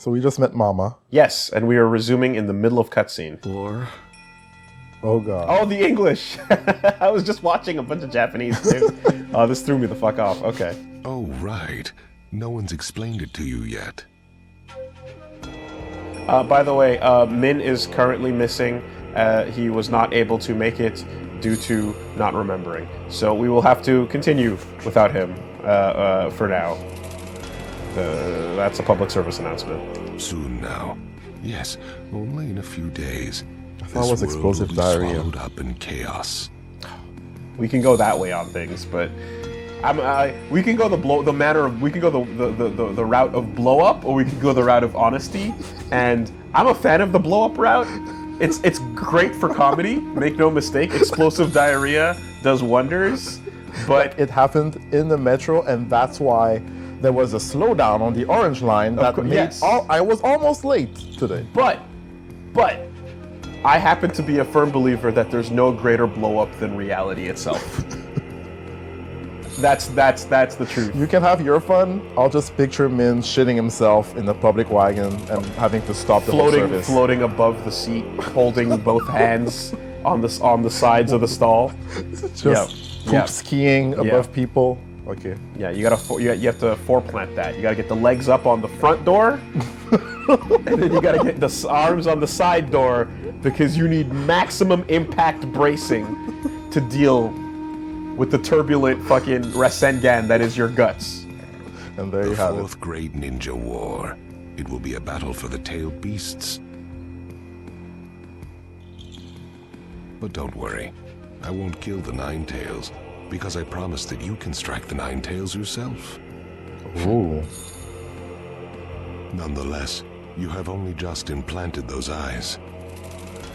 So we just met Mama. Yes, and we are resuming in the middle of cutscene. Or... Oh god. Oh, the English! I was just watching a bunch of Japanese, dude. Oh, this threw me the fuck off. Okay. Oh, right. No one's explained it to you yet. By the way, Minh is currently missing. He was not able to make it due to not remembering. So we will have to continue without him for now. That's a public service announcement. Soon now. Yes, only in a few days. I thought it was explosive diarrhea. Swallowed up in chaos. We can go that way on things, but we can go the route of blow up, or we can go the route of honesty. And I'm a fan of the blow up route. It's great for comedy. Make no mistake, explosive diarrhea does wonders. But it happened in the metro, and that's why there was a slowdown on the orange line that made I was almost late today. But I happen to be a firm believer that there's no greater blow up than reality itself. That's the truth. You can have your fun. I'll just picture Minh shitting himself in the public wagon and having to stop the whole service. Floating above the seat, holding both hands on the sides of the stall. Just poop skiing above people. Okay. Yeah, you have to foreplant that. You gotta get the legs up on the front door, and then you gotta get the arms on the side door, because you need maximum impact bracing to deal with the turbulent fucking Rasengan that is your guts. And there you have it. The fourth great ninja war. It will be a battle for the tailed beasts. But don't worry, I won't kill the Nine Tails, because I promised that you can strike the Nine Tails yourself. Ooh. Nonetheless, you have only just implanted those eyes.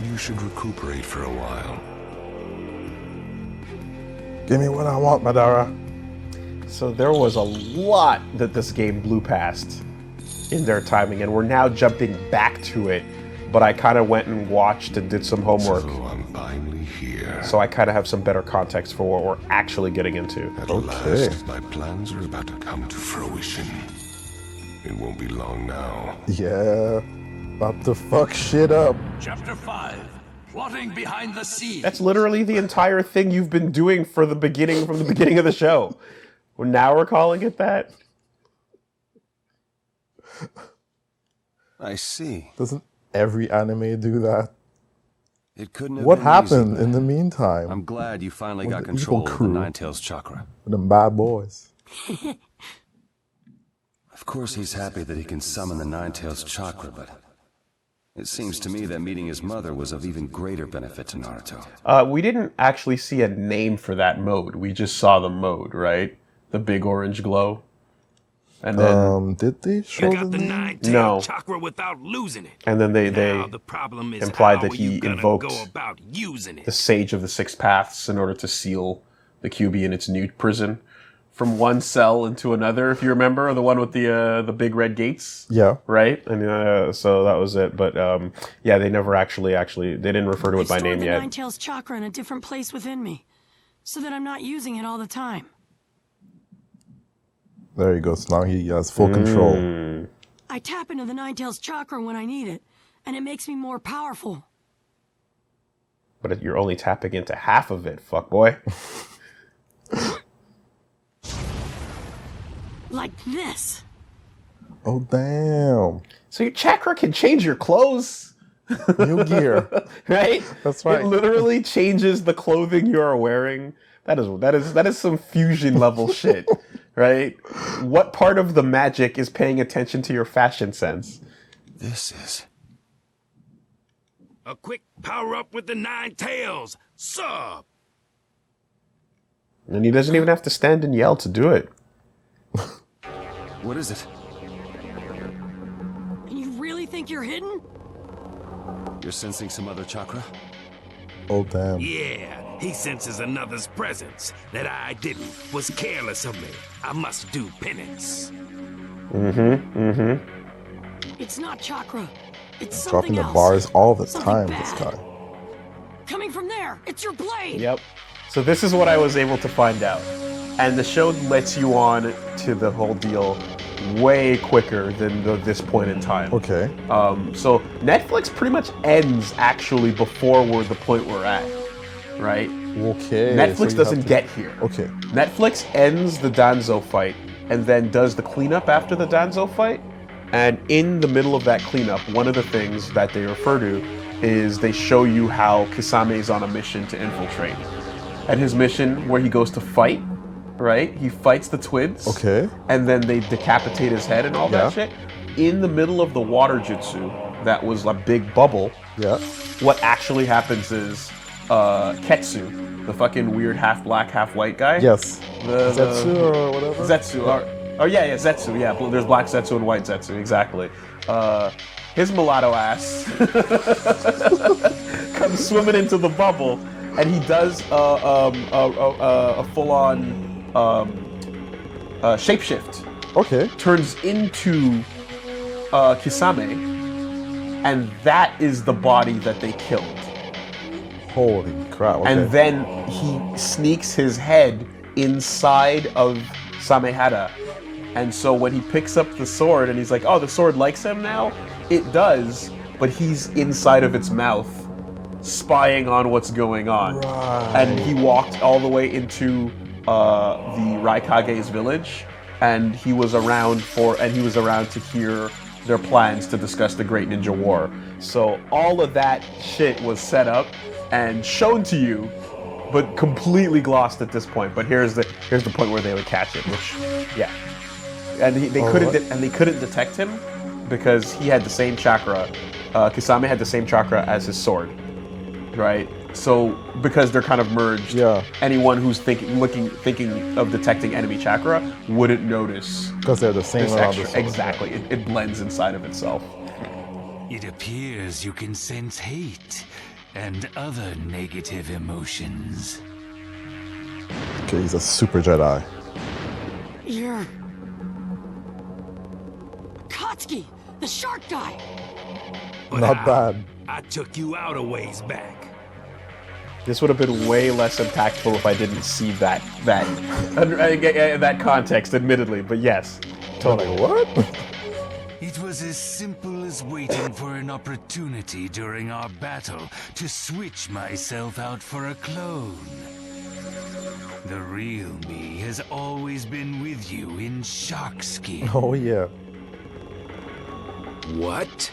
You should recuperate for a while. Give me what I want, Madara. So there was a lot that this game blew past in their timing, and we're now jumping back to it. But I kind of went and watched and did some homework. So I'm finally here. So I kind of have some better context for what we're actually getting into. At last, my plans are about to come to fruition. It won't be long now. Yeah, about to fuck shit up. Chapter 5. Plotting behind the scenes. That's literally the entire thing you've been doing from the beginning of the show. Well, now we're calling it that. I see. Doesn't every anime do that? It couldn't have What been happened easy, in the man. meantime? I'm glad you finally got the control evil of the crew. Nine-Tails chakra. Them bad boys. Of course he's happy that he can summon the Nine-Tails chakra, but it seems to me that meeting his mother was of even greater benefit to Naruto. We didn't actually see a name for that mode. We just saw the mode, right? The big orange glow. And then did they show the name? Nine-Tails chakra without losing it. And then they The problem is implied how that he you gonna invoked go about using it. the Sage of the Six Paths in order to seal the QB in its new prison from one cell into another, if you remember, the one with the big red gates. Yeah. Right? And so that was it. But yeah, they never actually they didn't refer to it by name the yet. Nine-Tails chakra in a different place within me, so that I'm not using it all the time. There he goes. Now he has full control. I tap into the Nine-Tails chakra when I need it, and it makes me more powerful. But you're only tapping into half of it, fuckboy. Like this. Oh, damn. So your chakra can change your clothes. New gear. Right? That's right. It literally changes the clothing you are wearing. That is some fusion level shit. Right? What part of the magic is paying attention to your fashion sense? This is... A quick power-up with the Nine-Tails. Sub! And he doesn't even have to stand and yell to do it. What is it? And you really think you're hidden? You're sensing some other chakra? Oh, damn. Yeah, he senses another's presence. That I didn't. Was careless of me. I must do penance. It's not chakra. It's something Dropping the else. bars all the Something time, bad. this guy. Coming from there. It's your blade. Yep. So this is what I was able to find out. And the show lets you on to the whole deal way quicker than this point in time. Okay. So Netflix pretty much ends actually before the point we're at, right? Okay. Netflix so doesn't get here. Okay. Netflix ends the Danzo fight and then does the cleanup after the Danzo fight. And in the middle of that cleanup, one of the things that they refer to is they show you how Kisame is on a mission to infiltrate. And his mission where he goes to fight, right? He fights the twins. Okay. And then they decapitate his head and all that shit. In the middle of the water jutsu, that was a big bubble. Yeah. What actually happens is Ketsu, the fucking weird half black, half white guy. Yes. Zetsu or whatever? Zetsu. Yeah, Zetsu. Yeah, there's black Zetsu and white Zetsu, exactly. His mulatto ass comes swimming into the bubble, and he does a full-on shapeshift. Okay. Turns into Kisame, and that is the body that they killed. Holy crap. Okay. And then he sneaks his head inside of Samehara. And so when he picks up the sword and he's like, oh, the sword likes him now? It does, but he's inside of its mouth, spying on what's going on. Right. And he walked all the way into the Raikage's village, and he was around to hear their plans to discuss the Great Ninja War. So all of that shit was set up and shown to you, but completely glossed at this point. But here's the point where they would catch it, which, yeah. And they couldn't detect him because he had the same chakra. Kisame had the same chakra as his sword, right? So because they're kind of merged, anyone who's thinking of detecting enemy chakra wouldn't notice because they're the same around the sword. Exactly, it blends inside of itself. It appears you can sense hate and other negative emotions. Okay, he's a super Jedi. You're... Katsuki, the shark guy! But Not bad. I took you out a ways back. This would have been way less impactful if I didn't see that context, admittedly. But yes, totally. What? It was as simple as waiting for an opportunity during our battle to switch myself out for a clone. The real me has always been with you in shark skin. Oh yeah. What?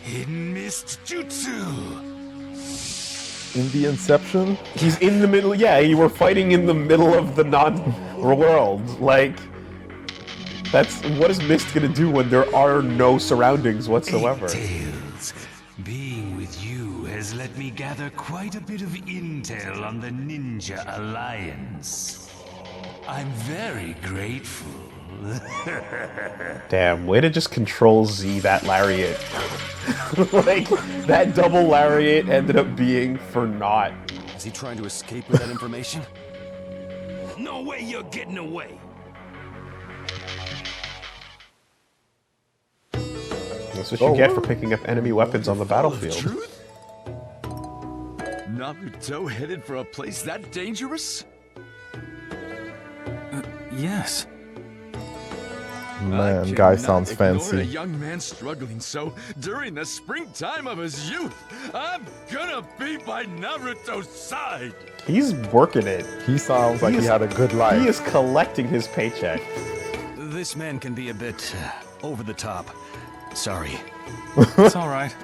Hidden Mist Jutsu! In the Inception? He's in the middle, yeah, you were fighting in the middle of the non-world. Like, what is Mist gonna do when there are no surroundings whatsoever? Tails, being with you has let me gather quite a bit of intel on the Ninja Alliance. I'm very grateful. Damn, way to just Control Z that lariat. Like, that double lariat ended up being for naught. Is he trying to escape with that information? No way you're getting away. That's what you get for picking up enemy weapons on the battlefield. Truth? Naruto headed for a place that dangerous? Yes. Man, guy sounds fancy. A young man struggling so during the springtime of his youth. I'm gonna be by Naruto's side. He's working it. He sounds like he had a good life. He is collecting his paycheck. This man can be a bit over the top. Sorry. It's all right.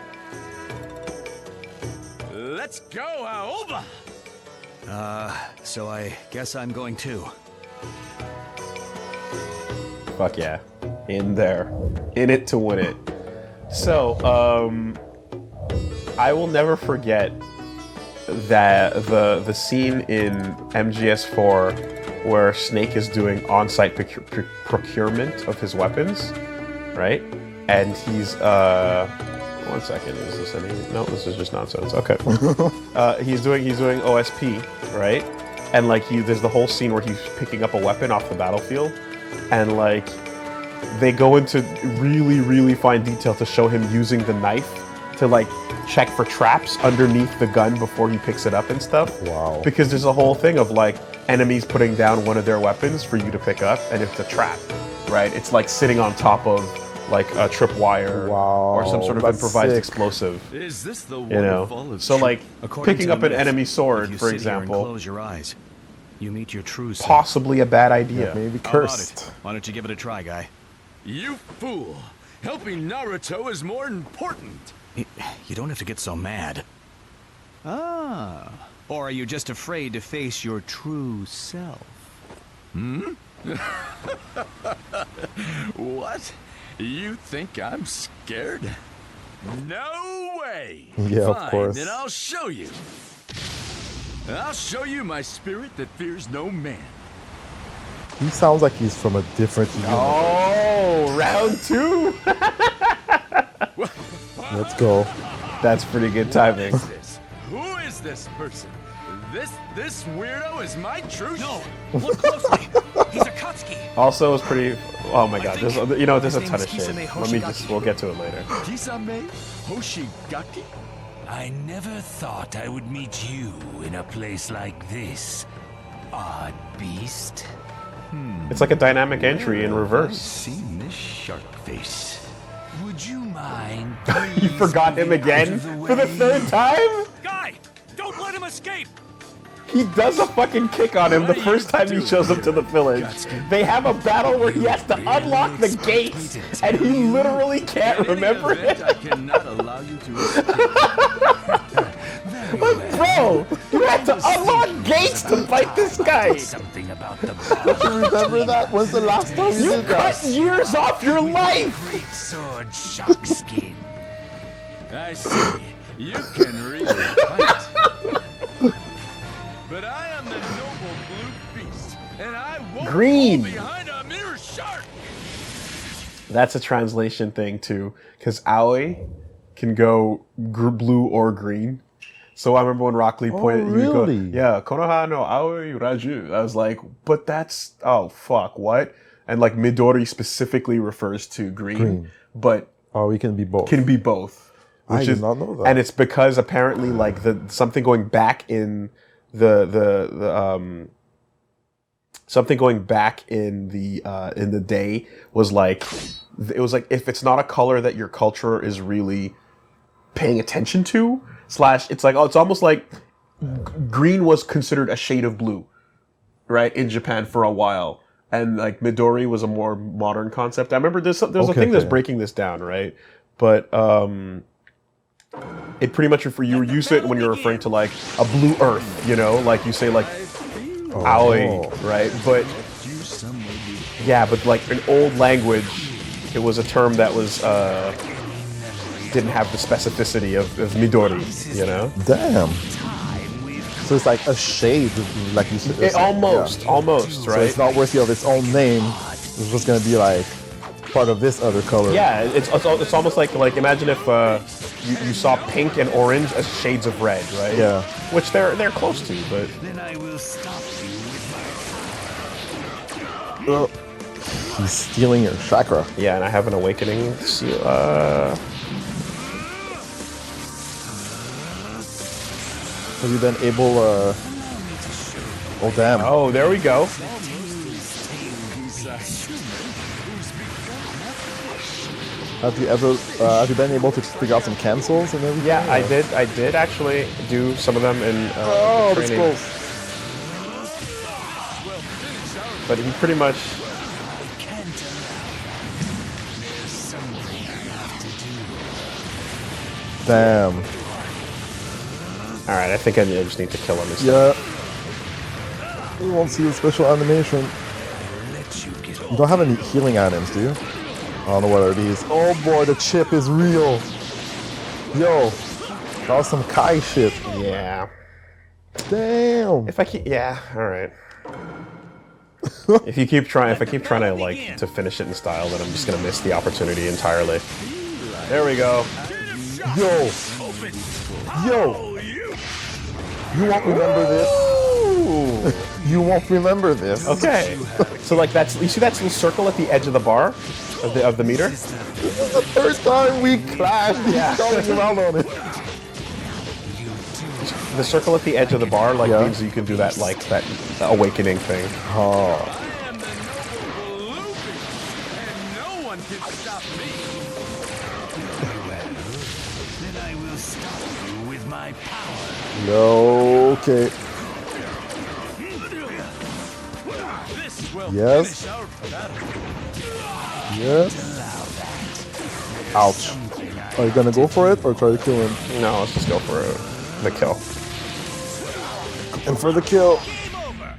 Let's go, Aoba! So I guess I'm going too. Fuck yeah. In there. In it to win it. So, I will never forget that the scene in MGS4 where Snake is doing on-site procurement of his weapons, right? And he's, 1 second, is this any? No, this is just nonsense. Okay. He's doing OSP, right? And like there's the whole scene where he's picking up a weapon off the battlefield, and like they go into really, really fine detail to show him using the knife to like check for traps underneath the gun before he picks it up and stuff. Wow. Because there's a whole thing of like enemies putting down one of their weapons for you to pick up, and it's a trap. right? It's like sitting on top of like a tripwire or some sort of that's improvised sick. explosive. Is this the You know, waterfall of so like According picking to up the an myth, enemy if sword, you for sit here and example, close your eyes, you meet your true self. possibly a bad idea. Maybe How about cursed. it? Why don't you give it a try, guy? You fool! Helping Naruto is more important! You don't have to get so mad. Ah. Or are you just afraid to face your true self? What? You think I'm scared? No way! Yeah, of Fine, course. then I'll show you. I'll show you my spirit that fears no man. He sounds like he's from a different universe. Oh, round 2. Let's go. That's pretty good timing. Who is this person? This weirdo is my true. No! Look closely! He's a Katsuki! Also, it's pretty. Oh my god, there's there's a his ton name of is shit. Kisame Let me just. Hoshigaki. We'll get to it later. Kisame Hoshigaki? I never thought I would meet you in a place like this, odd beast. It's like a dynamic entry in I've reverse. seen this shark face. Would you mind? You forgot him again for the 3rd time? Guy! Don't let him escape! He does a fucking kick on him the first time he shows up to the village. They have a battle where he has to unlock the gates, and he literally can't remember In any it. event, I cannot allow you to escape. Bro, you had to unlock gates to fight this guy. Something about the Remember that? When's the last time you You did cut that? years off your life. great sword shark skin. I see. You can really fight. But I am the noble blue beast, and I won't Green. fall behind a mere shark. That's a translation thing too, because Aoi can go blue or green. So I remember when Rock Lee pointed, he would go, really? yeah, Konoha no Aoi Raju. I was like, but that's, oh fuck, what? And like Midori specifically refers to green. But Oh, we can be both. can be both. I did not know that. And it's because apparently like something going back in something going back in the day was like, it was like, if it's not a color that your culture is really paying attention to, it's like, oh, it's almost like green was considered a shade of blue, right, in Japan for a while. And like Midori was a more modern concept. I remember there's a thing that's breaking this down, right? But it pretty much you use it when you're referring to like a blue earth, you know, like you say like Aoi, right? But yeah, but like in old language, it was a term that was didn't have the specificity of Midori, you know? Damn. So it's like a shade, like you said. Almost, right? So it's not worthy of its own name. It's just gonna be like part of this other color. Yeah, it's almost like imagine if you saw pink and orange as shades of red, right? Yeah. Which they're close to, but Then I will stop you with my... He's stealing your chakra. yeah, and I have an awakening. Have you been able? Oh damn! Oh, there we go. Have you been able to figure out some cancels and everything? Yeah, I or- did. I did actually do some of them in Oh, that's training. close. But he pretty much. Damn. All right, I think I just need to kill him. Yeah. You won't see the special animation. You don't have any healing items, do you? I don't know what are these. Oh boy, the chip is real. Yo, that was some Kai shit. Yeah. Damn. If I keep, yeah, all right. If I keep trying to like to finish it in style, then I'm just gonna miss the opportunity entirely. There we go. Yo. You won't remember this. You won't remember this. Okay. So like you see that little circle at the edge of the bar, of the meter? This is the first time we clashed. Yeah. Going around on it. The circle at the edge of the bar like Yeah. means you can do that like that awakening thing. Oh. stop me. Well, then I will stop you with my power. No, okay. This will Yes. finish our battle. Yes. Ouch. Are you gonna go for it or try to kill him? No, let's just go for the kill. And for the kill. Game over.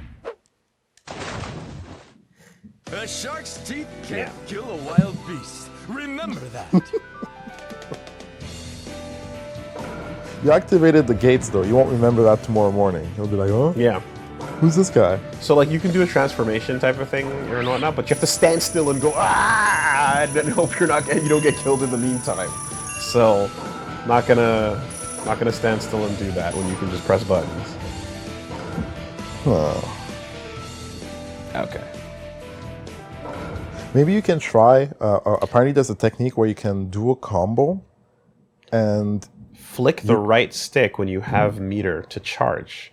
A shark's teeth can't kill a wild beast. Remember that. You activated the gates though. You won't remember that tomorrow morning. You'll be like, huh? Yeah. Who's this guy? So like you can do a transformation type of thing and whatnot, but you have to stand still and go ah, and then hope you don't get killed in the meantime. So, not gonna stand still and do that when you can just press buttons. Huh. Okay. Maybe you can try. Apparently, there's a technique where you can do a combo, and Flick the right stick when you have meter to change.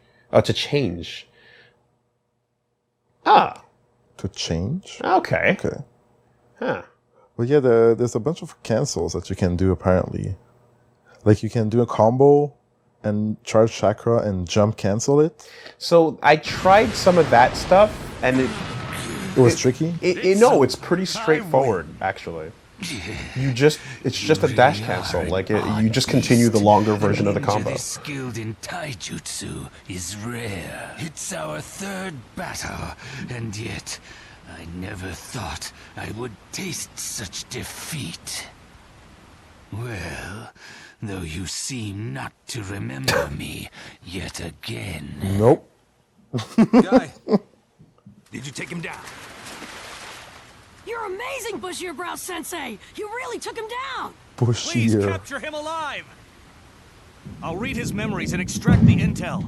Ah. to change. Okay. Okay. Huh. But yeah, there's a bunch of cancels that you can do apparently. Like you can do a combo and charge chakra and jump cancel it. So I tried some of that stuff, and It was tricky. no, it's pretty straightforward actually. It's just a dash cancel. Like you just continue the longer version of the combo. Skilled in taijutsu is rare. It's our third battle, and yet I never thought I would taste such defeat. Well, though you seem not to remember me yet again. Nope. Guy, did you take him down? You're amazing, Bushier Brow Sensei! You really took him down! Please Bushier. capture him alive! I'll read his memories and extract the intel.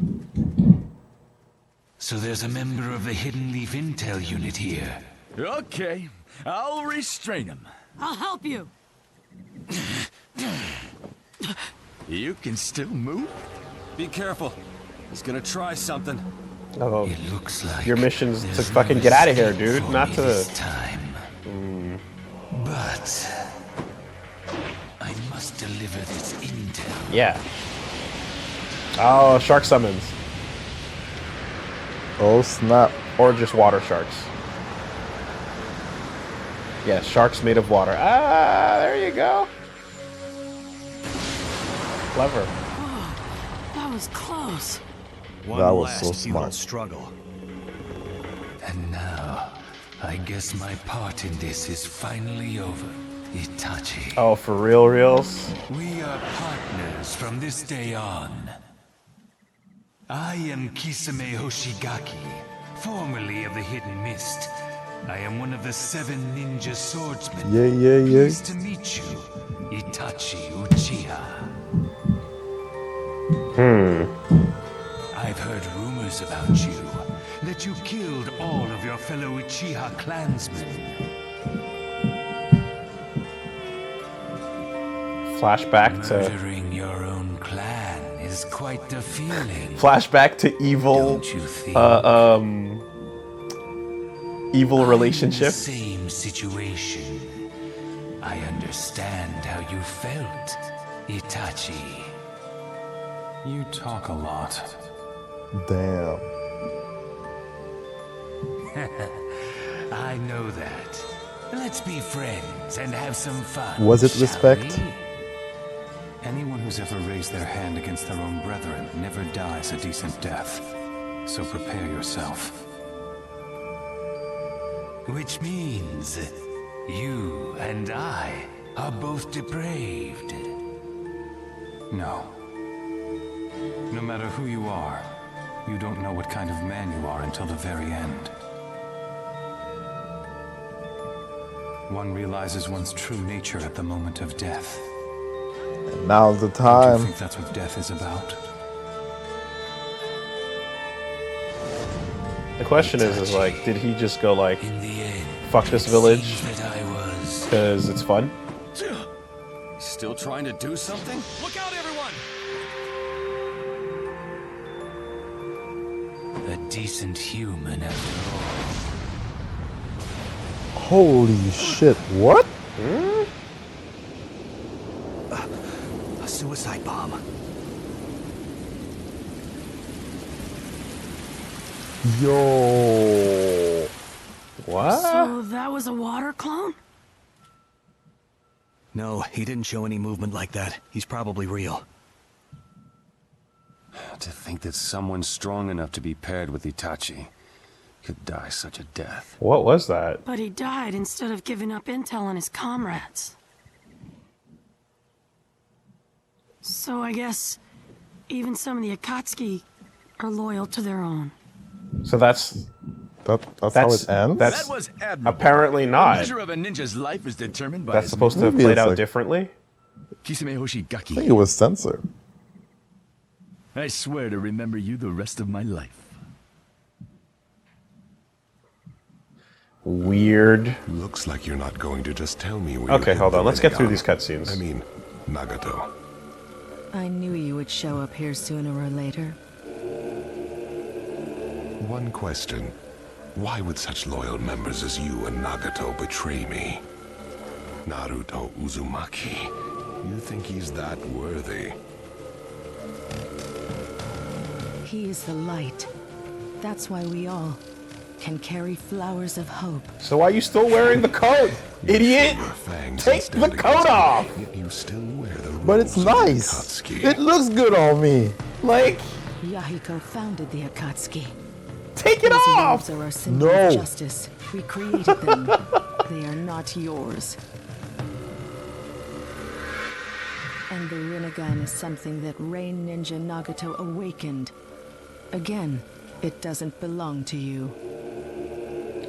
So there's a member of the Hidden Leaf Intel unit here. Okay, I'll restrain him. I'll help you! You can still move? Be careful. He's gonna try something. Oh, It looks like your mission's to there's fucking no get out of here, escape dude. for Not me to. this time. But I must deliver this intel. Yeah. Oh, shark summons. Oh snap. Or just water sharks. Yeah, sharks made of water. Ah, there you go. Clever. That was close. One That was last so evil smart. struggle. And now, I guess my part in this is finally over, Itachi. Oh, for reals? We are partners from this day on. I am Kisame Hoshigaki, formerly of the Hidden Mist. I am one of the 7 ninja swordsmen. Yeah. Pleased to meet you, Itachi Uchiha. I've heard rumors about you, that you killed all of your fellow Uchiha clansmen. Flashback to Murdering your own clan is quite the feeling. flashback to evil Don't you think? evil relationship. Same situation. I understand how you felt, Itachi. You talk a lot. Damn. I know that. Let's be friends and have some fun. Was it shall respect? we? Anyone who's ever raised their hand against their own brethren never dies a decent death. So prepare yourself. Which means you and I are both depraved. No. No matter who you are, you don't know what kind of man you are until the very end. One realizes one's true nature at the moment of death. And now's the Do you time. think that's what death is about? The question is like, did he just go like, In the end, fuck this it village seems that I was because it's fun? Still trying to do something? Look out, everyone! a decent human after all. Holy shit. What? A suicide bomb. Yo. What? So that was a water clone? No, he didn't show any movement like that. He's probably real. To think that someone strong enough to be paired with Itachi could die such a death. What was that? But he died instead of giving up intel on his comrades. So I guess even some of the Akatsuki are loyal to their own. So that's That's how That's- it ends? that's- That was admirable. apparently The not. measure of a ninja's life is determined by That's his supposed to have Maybe played it's out like- differently. Kisame I think it Hoshigaki. was censored. I swear to remember you the rest of my life. Weird. Looks like you're not going to just tell me where you Okay, hid hold the on. Let's get through Rinnegan. these cutscenes. I mean, Nagato. I knew you would show up here sooner or later. One question. Why would such loyal members as you and Nagato betray me? Naruto Uzumaki. You think he's that worthy? He is the light. That's why we all can carry flowers of hope. So why are you still wearing the coat, idiot? Your fangs Take and stand the against coat me, off! Yet you still wear the But it's robes of the nice. Akatsuki. It looks good on me. Like, Yahiko founded the Akatsuki. take it Those off! robes are our symbol No. of justice. We created them. They are not yours. And the Rinnegan is something that Rain Ninja Nagato awakened. Again, it doesn't belong to you.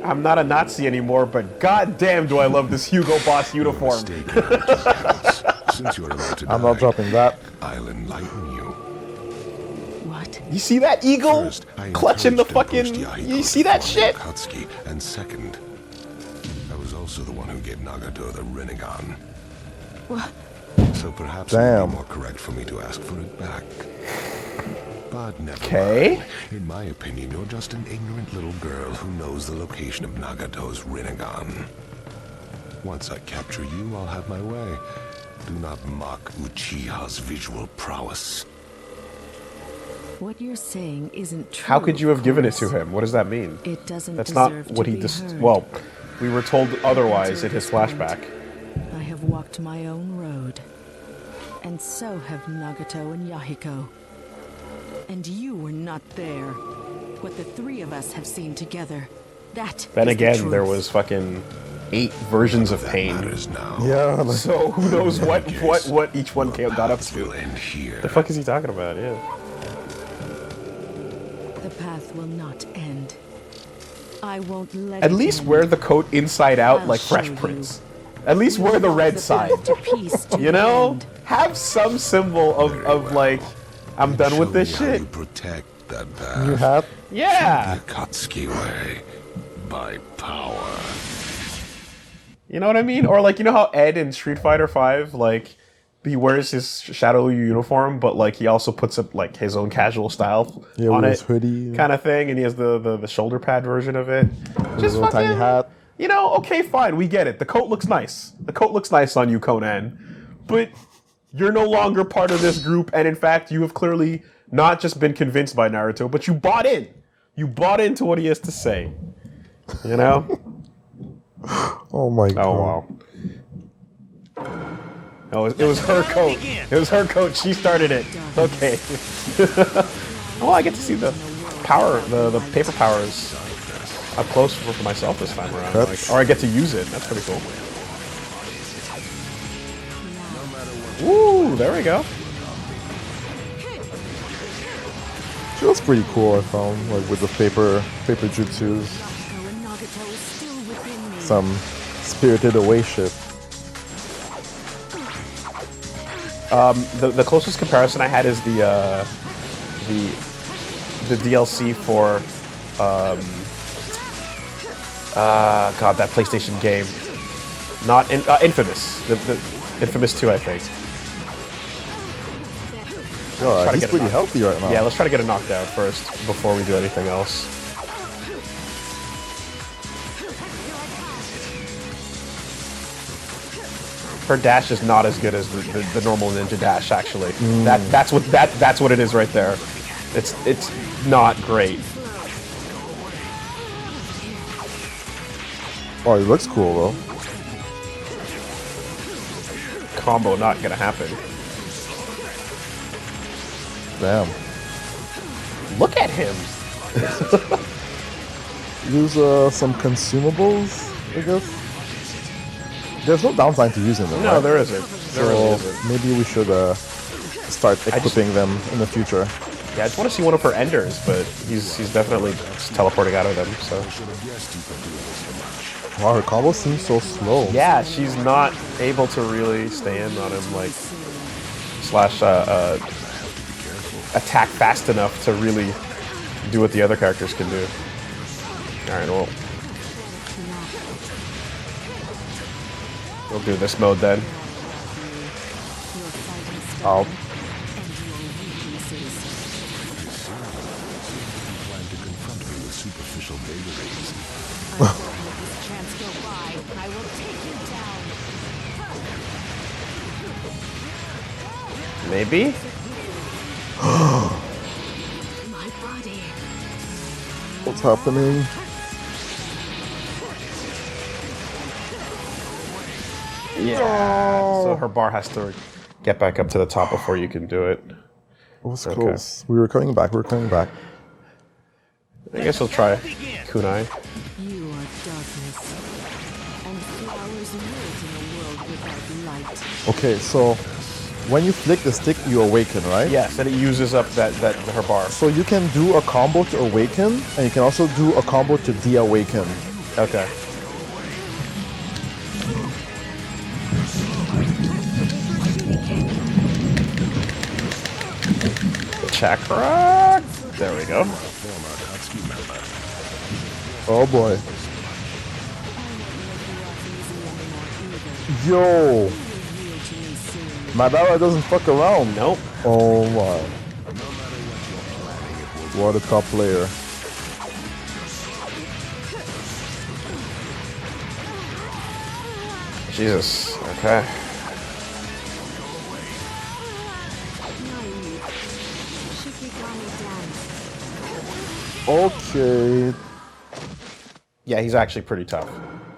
I'm not a Nazi anymore, but goddamn do I love this Hugo Boss uniform. Mistaken, Mr. Since you're about to I'm die, not dropping that. I'll enlighten you. What? You see that eagle First, I clutching the encouraged and fucking? pushed Yahiko You to see that form shit? Akatsuki, and second, I was also the one who gave Nagato the Rinnegan. What? So perhaps it would Damn. be more correct for me to ask for it back. But never Okay. mind. In my opinion, you're just an ignorant little girl who knows the location of Nagato's Rinnegan. Once I capture you, I'll have my way. Do not mock Uchiha's visual prowess. What you're saying isn't true. How could you have of given it course. to him? What does that mean? It doesn't That's not deserve what to he be just. heard. Well, we were told otherwise in his flashback. I have walked my own road. And so have Nagato and Yahiko. And you were not there. What the three of us have seen together. That Then is the again, there truth. was fucking 8 versions of That pain. matters now. Yeah, like, So who knows what each one got up Paths will to? end here. The fuck is he talking about? Yeah. The path will not end. I won't let At it least end. wear the coat inside out I'll like Fresh show Prince. At least wear the red side. path to peace to You the know? end. Have some symbol of like, I'm done with Show this me how shit. you protect that path. you have. Yeah. The Akatsuki way. By power. You know what I mean? Or like, you know how Ed in Street Fighter 5, like, he wears his Shadow uniform, but like he also puts up like his own casual style Yeah, on with it, his hoodie. kind of thing, and he has the shoulder pad version of it. His little tiny hat. You know, okay, fine, we get it. The coat looks nice. The coat looks nice on you, Conan, but you're no longer part of this group, and in fact, you have clearly not just been convinced by Naruto, but you bought in. You bought into what he has to say. You know? Oh my god. Oh wow. No, it was her coat. It was her coat. She started it. Okay. Oh, I get to see the power, the paper powers up close for myself this time around. Like, That's- or I get to use it. That's pretty cool. Woo! There we go. She looks pretty cool, I found, like with the paper jutsus. Yahiko and Nagato is still within me. Some Spirited Away shit. The closest comparison I had is the DLC for God, that PlayStation game, not Infamous, the Infamous 2, I think. God, to he's get it pretty knocked. healthy right now. Yeah, let's try to get it knocked out first before we do anything else. Her dash is not as good as the normal ninja dash. Actually, that's what it is right there. It's not great. Oh, it looks cool though. Combo not gonna happen. Damn. Look at him. Use some consumables, I guess. There's no downside to using them. No, right? there isn't. There really So isn't. maybe we should start equipping them in the future. Yeah, I just want to see one of her enders, but he's definitely just teleporting out of them. So Wow, her combo seems so slow. yeah, she's not able to really stand on him like slash attack fast enough to really do what the other characters can do. All right, well, we'll do this mode then. I'll Plan to confront me with superficial vagaries. Maybe. What's happening? Yeah. So her bar has to get back up to the top before you can do it. It was Okay. close. We were coming back. We were coming back. I guess we'll try kunai. You are darkness, and flowers wilt in a world without light. Okay, so when you flick the stick, you awaken, right? Yes, and it uses up that her bar. So you can do a combo to awaken, and you can also do a combo to de-awaken. Okay. Chakra. There we go. Oh boy. Yo! Madara doesn't fuck around. Nope. Oh my. What a top player. Jesus. Okay. Okay. Yeah, he's actually pretty tough.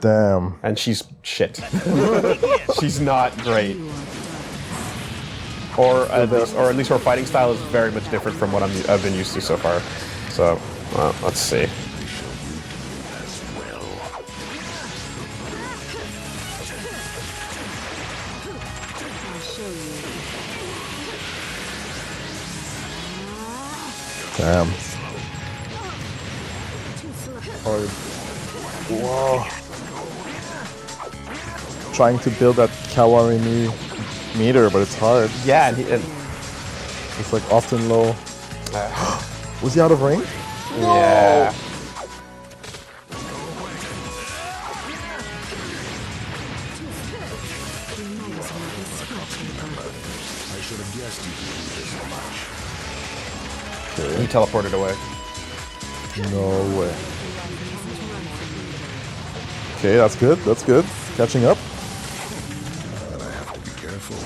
Damn. And she's shit. She's not great. Or at least her fighting style is very much different from what I've been used to so far. So, well, let's see. Damn. Oh, whoa. Trying to build that Kawarimi meter, but it's hard. Yeah, and It's like often low. Was he out of range? yeah. I should have guessed you could do this much. He teleported away. No way. Okay, that's good. That's good. Catching up. Then I have to be careful.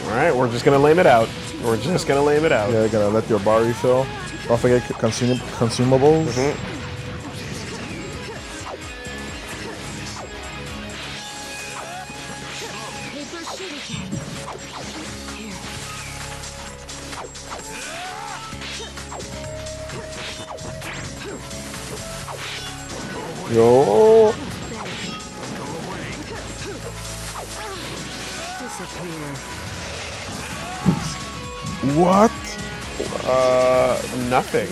Alright, we're just gonna lame it out. We're just gonna lame it out. Yeah, gonna let your bar refill. Don't forget consumables. Yo. What? Nothing.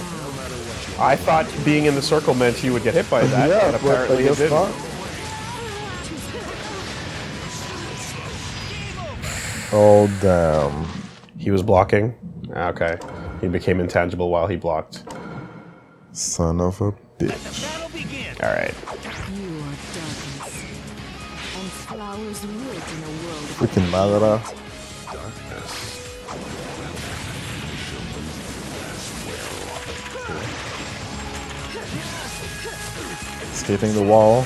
I thought being in the circle meant he would get hit by that, Yeah, but apparently I it guess didn't. not. Oh damn. He was blocking? Okay. He became intangible while he blocked. Son of a bitch. Alright. You are darkness, and flowers wilt in a world Freaking Madara. escaping the wall.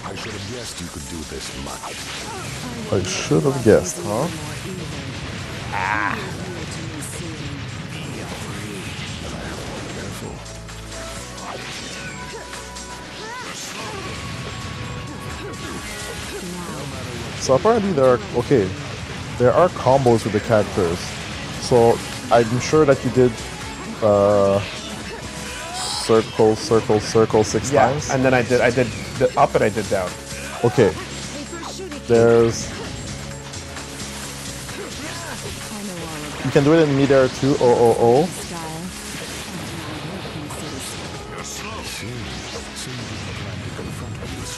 I should have guessed you could do this much. I should have guessed, huh? So apparently there are combos with the characters. So I'm sure that you did circle, circle, circle 6 times. And then I did the up and I did down. Okay. There's. You can do it in midair too. Oh.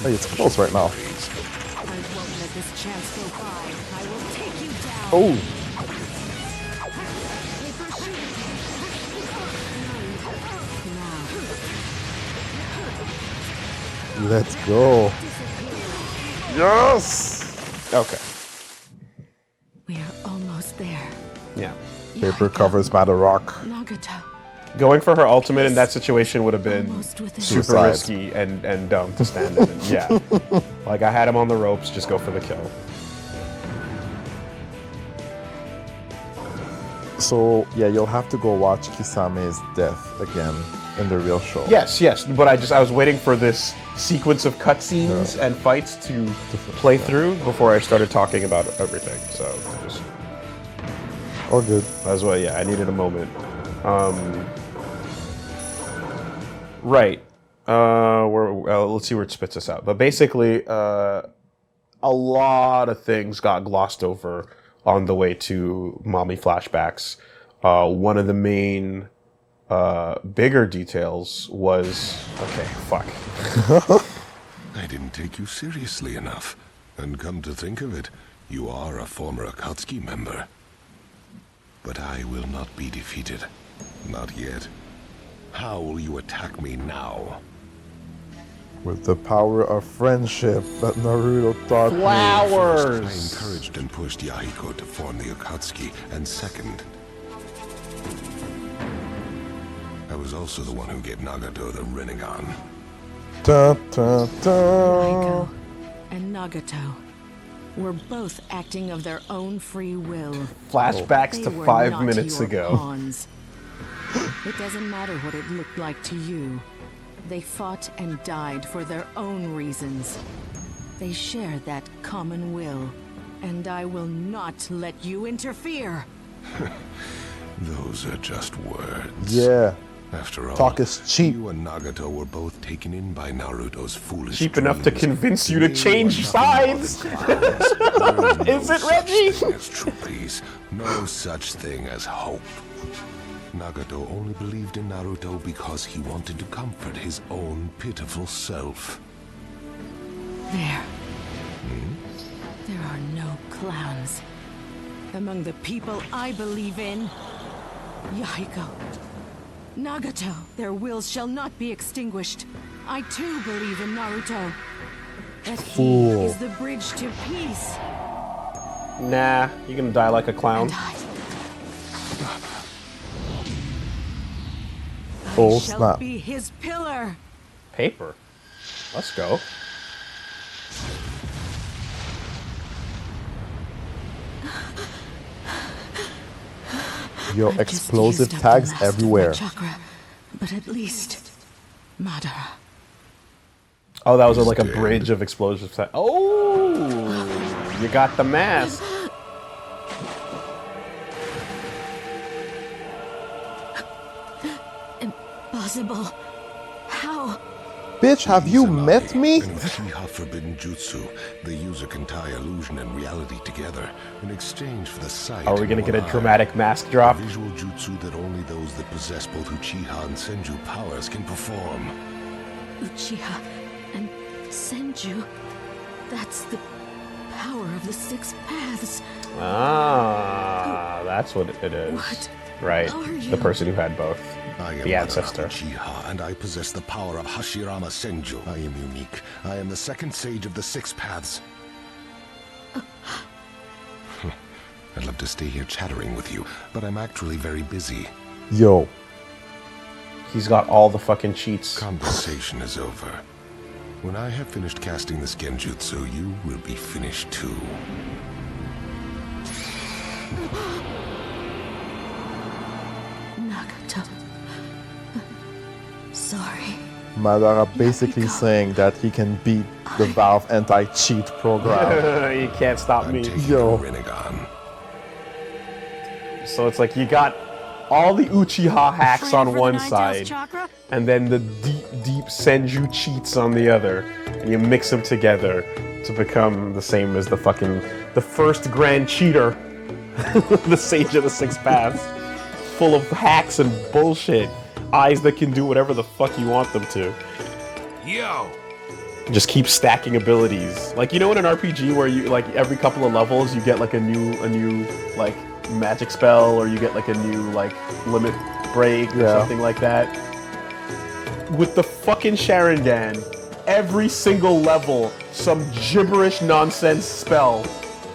Hey, it's close right now. Oh. Let's go. Yes. Okay. We are almost there. Yeah. Paper covers matter rock. Nagato. Going for her ultimate in that situation would have been super Suicide. risky and dumb to stand in. Yeah. Like I had him on the ropes, just go for the kill. So yeah, you'll have to go watch Kisame's death again in the real show. Yes, but I was waiting for this sequence of cutscenes and fights to play through before I started talking about everything. So just all good. That's why, yeah, I needed a moment. Right. Let's see where it spits us out. But basically, a lot of things got glossed over on the way to mommy flashbacks. One of the main bigger details was... Okay, fuck. I didn't take you seriously enough. And come to think of it, you are a former Akatsuki member. But I will not be defeated. Not yet. How will you attack me now? With the power of friendship that Naruto taught me. Flowers! I encouraged and pushed Yahiko to form the Akatsuki, and second, I was also the one who gave Nagato the Rinnegan. Yahiko and Nagato were both acting of their own free will. Flashbacks to 5 minutes ago. Pawns. It doesn't matter what it looked like to you. They fought and died for their own reasons. They share that common will, and I will not let you interfere. Those are just words. Yeah. After all, talk is cheap. You and Nagato were both taken in by Naruto's foolish Cheap enough to dreams. convince you to change sides. Is it, Reggie? As trapeze, no such thing as hope. Nagato only believed in Naruto because he wanted to comfort his own pitiful self. There. There are no clowns. Among the people I believe in, Yahiko, Nagato, their wills shall not be extinguished. I too believe in Naruto. That he is the bridge to peace. Nah, you're gonna die like a clown. Oh, Shall snap. be his pillar. Paper. Let's go. Yo, I've just explosive used up tags the last of my everywhere. Chakra, but at least Madara. Oh, that was like a bridge of explosives. Oh, you got the mask. Impossible. How? Bitch, have you met me? An Uchiha forbidden jutsu. The user can tie illusion and reality together in exchange for the sight. Are we gonna of get a one eye. dramatic mask drop? A visual jutsu that only those that possess both Uchiha and Senju powers can perform. Uchiha and Senju. That's the power of the 6 paths. Ah, that's what it is. What Right, are you? the person who had both. I am The ancestor. Uchiha, and I possess the power of Hashirama Senju. I am unique. I am the second sage of the 6 paths. I'd love to stay here chattering with you, but I'm actually very busy. Yo. He's got all the fucking cheats. Conversation is over. When I have finished casting this genjutsu, you will be finished too. Nagato. Sorry. Madara basically saying that he can beat the Valve anti-cheat program. You can't stop me. Yo. Rinnegan. So it's like you got all the Uchiha hacks Afraid on for the one Nine-Tails side, chakra? and then the deep Senju cheats on the other, and you mix them together to become the same as the first grand cheater, the Sage of the Six Paths, full of hacks and bullshit, eyes that can do whatever the fuck you want them to. Yo! Just keep stacking abilities. Like, you know, in an RPG where you, like, every couple of levels you get like a new like magic spell, or you get like a new like limit break or something like that. With the fucking Sharingan, every single level some gibberish nonsense spell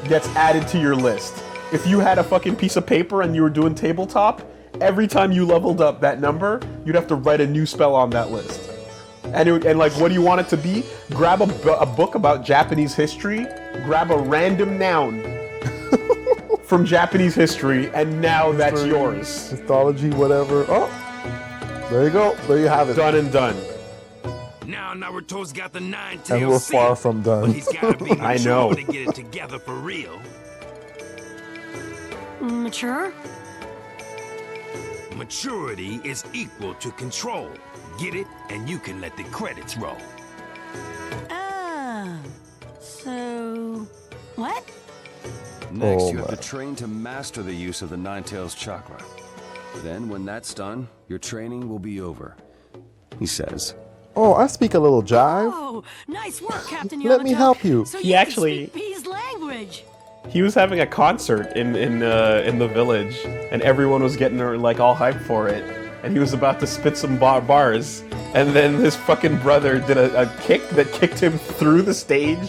gets added to your list. If you had a fucking piece of paper and you were doing tabletop, every time you leveled up that number, you'd have to write a new spell on that list. And like, what do you want it to be? Grab a book about Japanese history, grab a random noun from Japanese history, and now that's yours. Mythology, whatever. Oh, there you go. There you have it. Done and done. Now Naruto's got the Nine-Tails And we're seat, far from done. but he's gotta be I know. mature to get it together for real. Mature? Maturity is equal to control. Get it, and you can let the credits roll. Ah. So... what? Next, Oh, you have my. to train to master the use of the Nine-Tails chakra. Then, when that's done, your training will be over. He says. Oh, I speak a little jive. Oh, nice work, Captain Yamato. Let me help you. So He you can actually- speak P's language. He was having a concert in the village, and everyone was getting like all hyped for it. And he was about to spit some bars, and then his fucking brother did a kick that kicked him through the stage,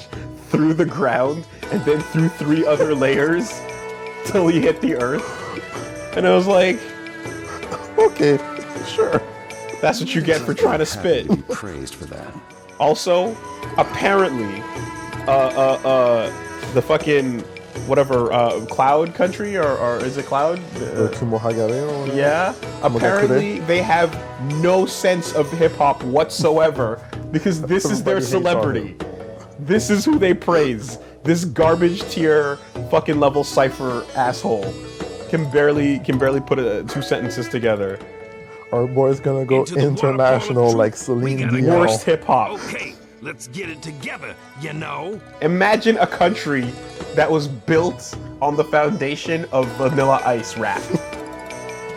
through the ground, and then through 3 other layers till he hit the earth. And I was like, Okay, sure. that's what you get for trying to spit. Be praised for that. Also, apparently, the fucking whatever Cloud Country or is it Cloud? Kumohagare or whatever. Yeah. Apparently, they have no sense of hip hop whatsoever because this is their Everybody hates on celebrity. This is who they praise. This garbage tier fucking level cipher asshole can barely put 2 sentences together. Our boy's gonna go Into the water international polo like troop, Celine we gotta Dion. Worst hip hop. Okay, let's get it together, you know? Imagine a country that was built on the foundation of Vanilla Ice rap.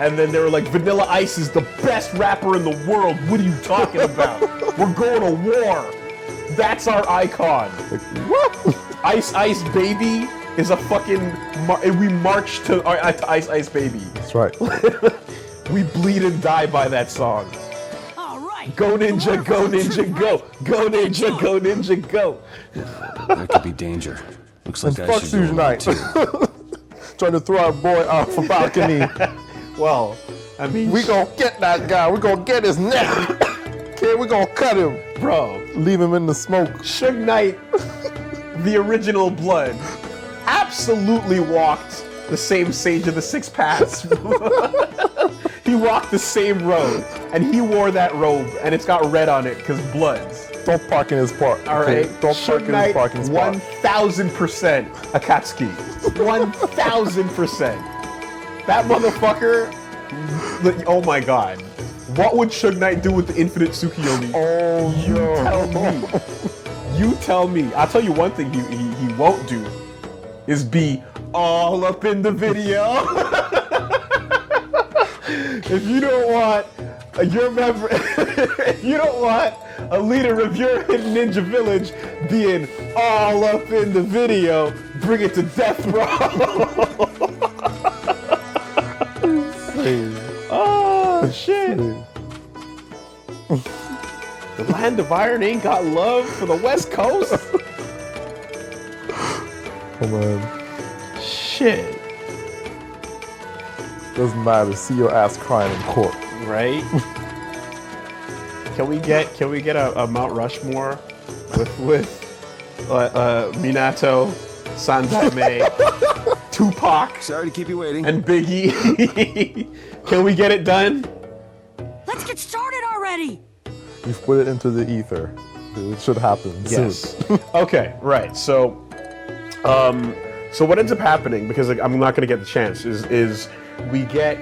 And then they were like, Vanilla Ice is the best rapper in the world. What are you talking about? We're going to war. That's our icon. Like, what? Ice Ice Baby is a fucking... we march to Ice Ice Baby. That's right. We bleed and die by that song. All right. Go Ninja, go Ninja, go. Go Ninja, go Ninja, go. There could be danger. Looks like And I fuck should go Suge along, Knight. too. Trying to throw our boy off a balcony. Well, I mean... We gonna get that guy. We gonna get his neck. Okay, we gonna cut him. Bro, Leave him in the smoke. Suge Knight, the original blood, absolutely walked the same Sage of the Six Paths. He walked the same road, and he wore that robe, and it's got red on it because bloods. Don't park in his park. All okay? right, Don't park Suge in Knight, his parking spot. 1,000% Akatsuki. 1,000%. That motherfucker. Oh my god. What would Suge Knight do with the infinite Tsukiyomi? Oh, Tell me. You tell me. I'll tell you one thing he won't do is be all up in the video. If you don't want your member, if you don't want a leader of your hidden ninja village being all up in the video, bring it to death row. Oh shit. The land of iron ain't got love for the West Coast. Come on. Shit. Doesn't matter. See your ass crying in court. Right? Can we get a Mount Rushmore with Minato, Sandaime, Tupac, Sorry to keep you waiting. and Biggie? Can we get it done? Let's get started already! You've put it into the ether. It should happen Yes. soon. Okay, right. So what ends up happening, because like, I'm not going to get the chance, is we get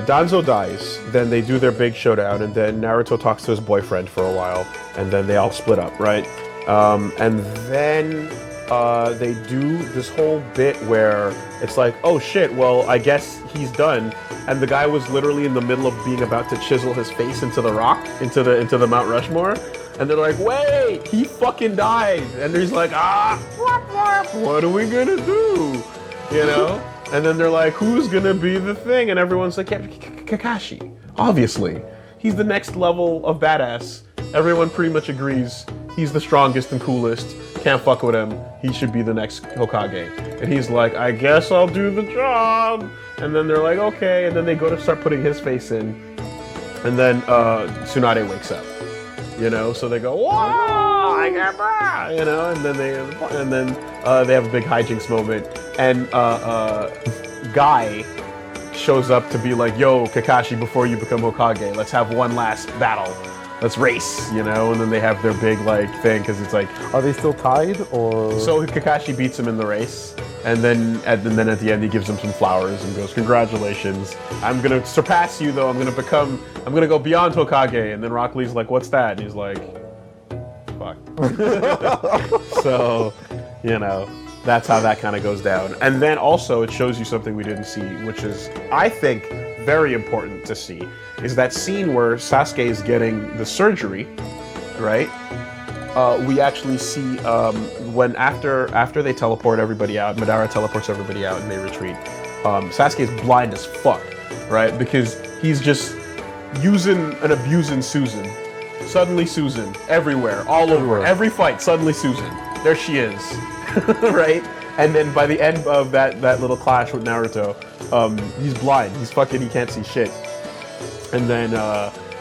Danzo dies, then they do their big showdown, and then Naruto talks to his boyfriend for a while, and then they all split up, right? And then they do this whole bit where it's like, oh shit, well, I guess he's done, and the guy was literally in the middle of being about to chisel his face into the rock, into the Mount Rushmore, and they're like, wait, he fucking died, and he's like, what are we gonna do, you know? And then they're like, who's gonna be the thing? And everyone's like, yeah, Kakashi, obviously. He's the next level of badass. Everyone pretty much agrees he's the strongest and coolest. Can't fuck with him. He should be the next Hokage. And he's like, I guess I'll do the job. And then they're like, okay. And then they go to start putting his face in. And then Tsunade wakes up. You know, so they go, whoa, I got that, you know, and then they have a big hijinks moment, and Guy shows up to be like, yo, Kakashi, before you become Hokage, let's have one last battle, let's race, you know, and then they have their big like thing, because it's like, Are they still tied, or? so Kakashi beats him in the race, and then at the end he gives him some flowers and goes, congratulations, I'm gonna surpass you though, I'm gonna go beyond Hokage. And then Rock Lee's like, what's that? And he's like, fuck. So, you know, that's how that kind of goes down. And then also it shows you something we didn't see, which is, I think, very important to see, is that scene where Sasuke is getting the surgery, right? We actually see when after they teleport everybody out, Madara teleports everybody out and they retreat. Sasuke is blind as fuck, right? Because he's just using and abusing Susan. Suddenly Susan, everywhere, all over, every fight, suddenly Susan. There she is, right? And then by the end of that little clash with Naruto, he's blind, he can't see shit. And then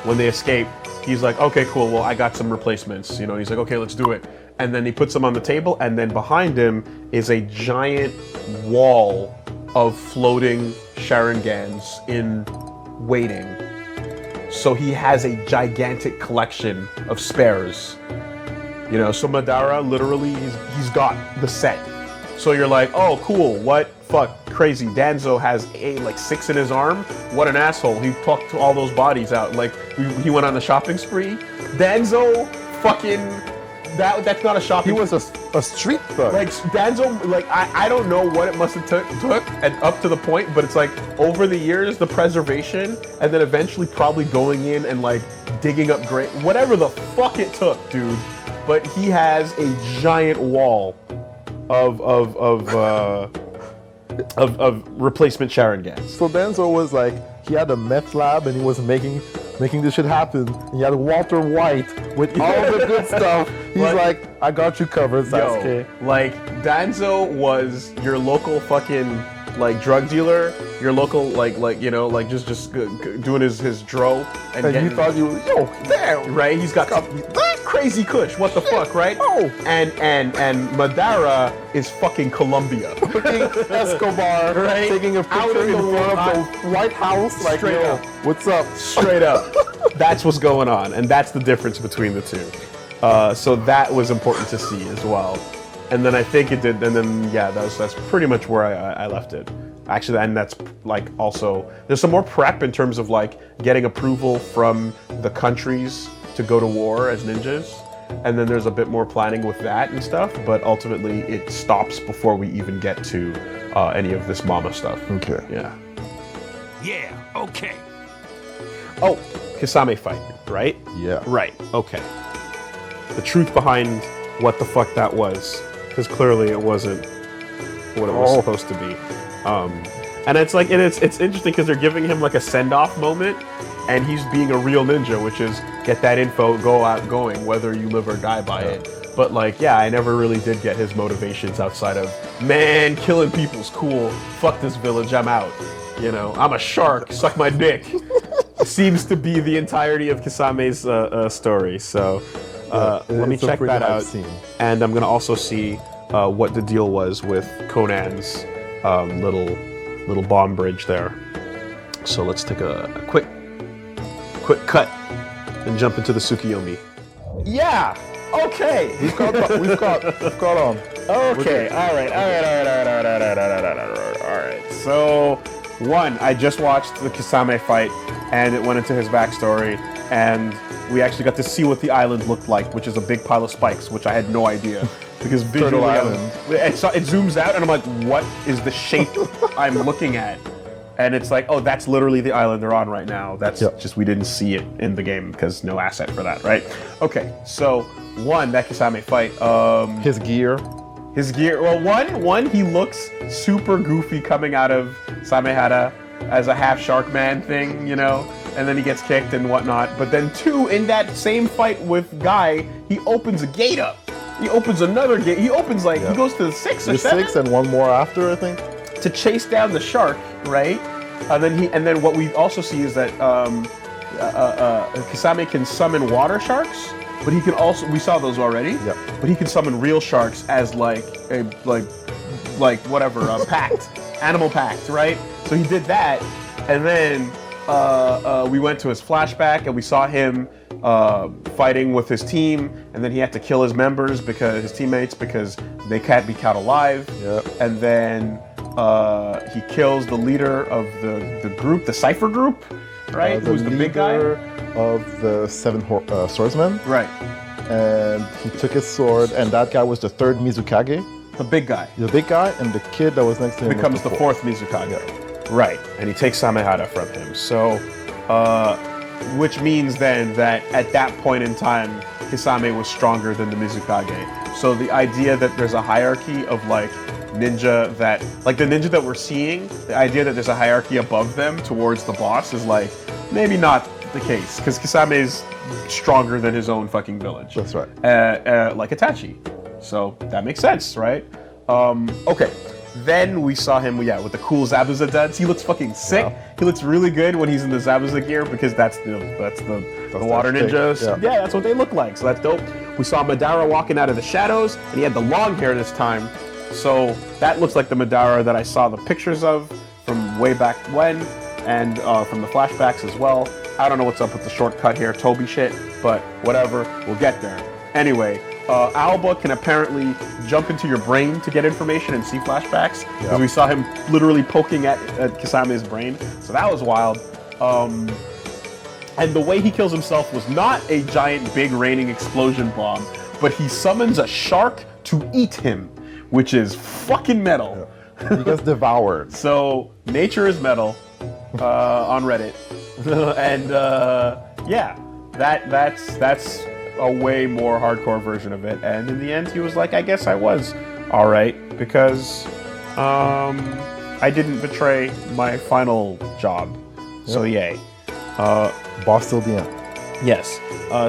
when they escape, he's like, okay, cool, well, I got some replacements, you know, he's like, okay, let's do it. And then he puts them on the table, and then behind him is a giant wall of floating Sharingans in waiting. So he has a gigantic collection of spares. You know, so Madara literally, he's got the set. So you're like, oh, cool, what? Fuck, crazy. Danzo has like 6 in his arm. What an asshole. He plucked all those bodies out. Like, he went on a shopping spree. Danzo fucking, that's not a shopping. He was a street thug. Like, Danzo, like, I don't know what it must have took and up to the point, but it's like, over the years, the preservation, and then eventually probably going in and like, digging up whatever the fuck it took, dude. But he has a giant wall of replacement Sharingans. So Danzo was like, he had a meth lab and he was making this shit happen. He had Walter White with all the good stuff. He's like, I got you covered, Sasuke. Yo, like, Danzo was your local fucking like drug dealer, your local like you know, like just doing his dro and you thought you, yo, damn, right? He's got crazy kush. What the fuck, right? Oh, and Madara is fucking Colombia, Escobar, right? Taking a picture in front of the White House, like, straight yo, up. what's up? Straight up. That's what's going on, and that's the difference between the two. So that was important to see as well. And then I think it did, and then yeah, that's pretty much where I left it. Actually, and that's like also, there's some more prep in terms of like getting approval from the countries to go to war as ninjas. And then there's a bit more planning with that and stuff, but ultimately it stops before we even get to any of this mama stuff. Okay. Yeah. Yeah, okay. Oh, Kisame fight, right? Yeah. Right, okay. The truth behind what the fuck that was, because clearly it wasn't what it was supposed to be. And it's like, it's interesting because they're giving him like a send-off moment, and he's being a real ninja, which is get that info, go out going, whether you live or die by it. But like, yeah, I never really did get his motivations outside of, man, killing people's cool. Fuck this village, I'm out. You know, I'm a shark, suck my dick. Seems to be the entirety of Kisame's story. So let me check that out. And I'm gonna also see what the deal was with Conan's little bomb bridge there. So let's take a quick cut and jump into the Tsukiyomi. Yeah. Okay. We've got on. Okay. All right. So, one, I just watched the Kisame fight, and it went into his backstory, and we actually got to see what the island looked like, which is a big pile of spikes, which I had no idea. Because visually, it zooms out, and I'm like, what is the shape I'm looking at? And it's like, oh, that's literally the island they're on right now. That's just, we didn't see it in the game because no asset for that, right? Okay, so one, that Kisame fight. His gear. Well, one, he looks super goofy coming out of Samehara as a half shark man thing, you know? And then he gets kicked and whatnot. But then two, in that same fight with Guy, he opens a gate up. He opens another gate. He opens like, he goes to the 6 or 7? 6 and one more after, I think. To chase down the shark, right? And then what we also see is that Kisame can summon water sharks, but he can also, we saw those already. Yep. But he can summon real sharks as pact, animal pact, right? So he did that, and then we went to his flashback and we saw him fighting with his team, and then he had to kill his members his teammates because they can't be caught alive. Yep. And then he kills the leader of the group, the Cypher group, right? Who's the big guy? Of the 7 swordsmen. Right. And he took his sword, and that guy was the 3rd Mizukage. The big guy. The big guy, and the kid that was next to him becomes the 4th Mizukage. Yeah. Right. And he takes Samehara from him. So, which means then that at that point in time, Kisame was stronger than the Mizukage. So the idea that there's a hierarchy of like ninja the ninja that we're seeing, the idea that there's a hierarchy above them towards the boss is like maybe not the case, because Kisame is stronger than his own fucking village. That's right. Like Itachi. So that makes sense, right? Okay. Then we saw him, with the cool Zabuza duds. He looks fucking sick. Yeah. He looks really good when he's in the Zabuza gear because that's the water ninjas. Yeah, that's what they look like. So that's dope. We saw Madara walking out of the shadows, and he had the long hair this time. So that looks like the Madara that I saw the pictures of from way back when, and from the flashbacks as well. I don't know what's up with the shortcut here, Toby shit, but whatever, we'll get there. Anyway, Alba can apparently jump into your brain to get information and see flashbacks, because we saw him literally poking at Kisame's brain, so that was wild. And the way he kills himself was not a giant, big, raining explosion bomb, but he summons a shark to eat him, which is fucking metal. Yeah. He gets devoured. So, nature is metal on Reddit. And that's a way more hardcore version of it. And in the end, he was like, I guess I was all right, because I didn't betray my final job. Yep. So yay. Boss till the end. Yes.